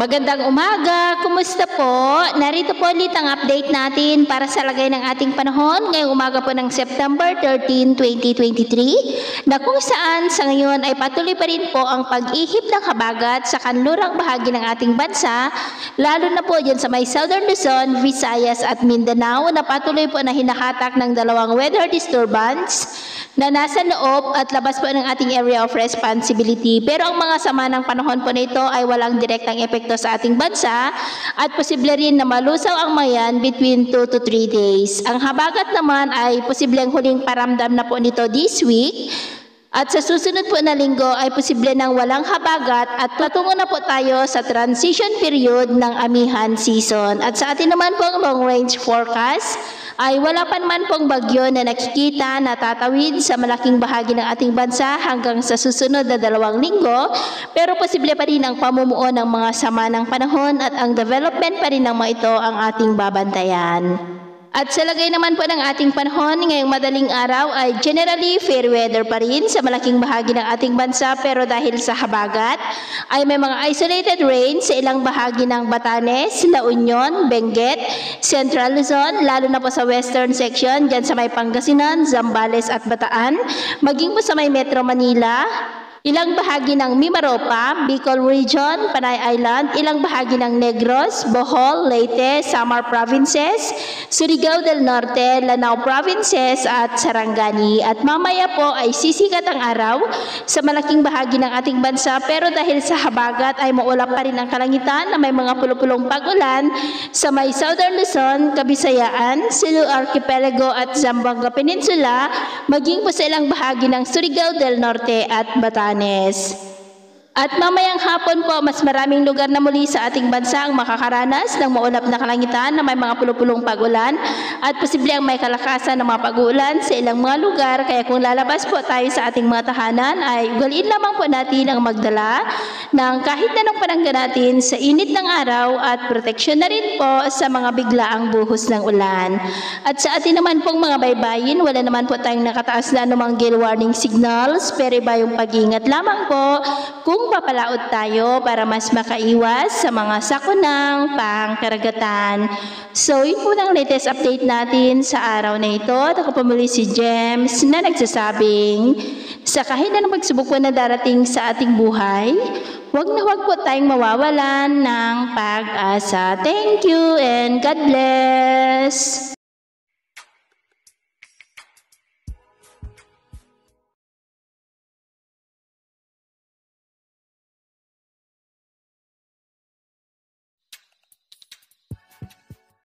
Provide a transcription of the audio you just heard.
Magandang umaga! Kumusta po? Narito po ulit ang update natin para sa lagay ng ating panahon ngayong umaga po ng September 13, 2023 na kung saan sa ngayon ay patuloy pa rin po ang pag-ihip ng habagat sa kanlurang bahagi ng ating bansa, lalo na po dyan sa may Southern Luzon, Visayas at Mindanao na patuloy po na hinahatak ng dalawang weather disturbance na nasa loob at labas po ng ating area of responsibility. Pero ang mga sama ng panahon po nito ay walang direktang epekto sa ating bansa at posible rin na malusaw ang mayan between 2 to 3 days. Ang habagat naman ay posibleng huling paramdam na po nito this week. At sa susunod po na linggo ay posible ng walang habagat at patungo na po tayo sa transition period ng amihan season. At sa atin naman pong long range forecast ay wala pa naman pong bagyo na nakikita na tatawid sa malaking bahagi ng ating bansa hanggang sa susunod na 2 linggo, pero posible pa rin ang pamumuo ng mga sama ng panahon at ang development pa rin ng mga ito ang ating babantayan. At sa lagay naman po ng ating panahon, ngayong madaling araw ay generally fair weather pa rin sa malaking bahagi ng ating bansa, pero dahil sa habagat ay may mga isolated rain sa ilang bahagi ng Batanes, La Union, Benguet, Central Luzon, lalo na po sa western section, dyan sa may Pangasinan, Zambales at Bataan, maging po sa may Metro Manila, ilang bahagi ng Mimaropa, Bicol Region, Panay Island, ilang bahagi ng Negros, Bohol, Leyte, Samar Provinces, Surigao del Norte, Lanao Provinces at Sarangani. At mamaya po ay sisikat ang araw sa malaking bahagi ng ating bansa, pero dahil sa habagat ay maulap pa rin ang kalangitan na may mga pulupulong pag-ulan sa may Southern Luzon, Kabisayaan, Sulu Archipelago at Zamboanga Peninsula, maging po sa ilang bahagi ng Surigao del Norte at Batanes. At mamayang hapon po, mas maraming lugar na muli sa ating bansa ang makakaranas ng maulap na kalangitan na may mga pulupulong pag-ulan at posible ang may kalakasan ng mga pag-uulan sa ilang mga lugar. Kaya kung lalabas po tayo sa ating mga tahanan ay ugaliin lamang po natin ang magdala ng kahit anong panangga natin sa init ng araw at proteksyon na rin po sa mga biglaang buhos ng ulan. At sa atin naman pong mga baybayin, wala naman po tayong nakataas na anumang gale warning signals, pero iba yung pag-ingat lamang po kung papalaot tayo para mas makaiwas sa mga sakunang pangkaragatan. So, yun po ang latest update natin sa araw na ito. At ako po muli si James na nagsasabing, sa kahit na pagsubok po na darating sa ating buhay, huwag na huwag po tayong mawawalan ng pag-asa. Thank you and God bless!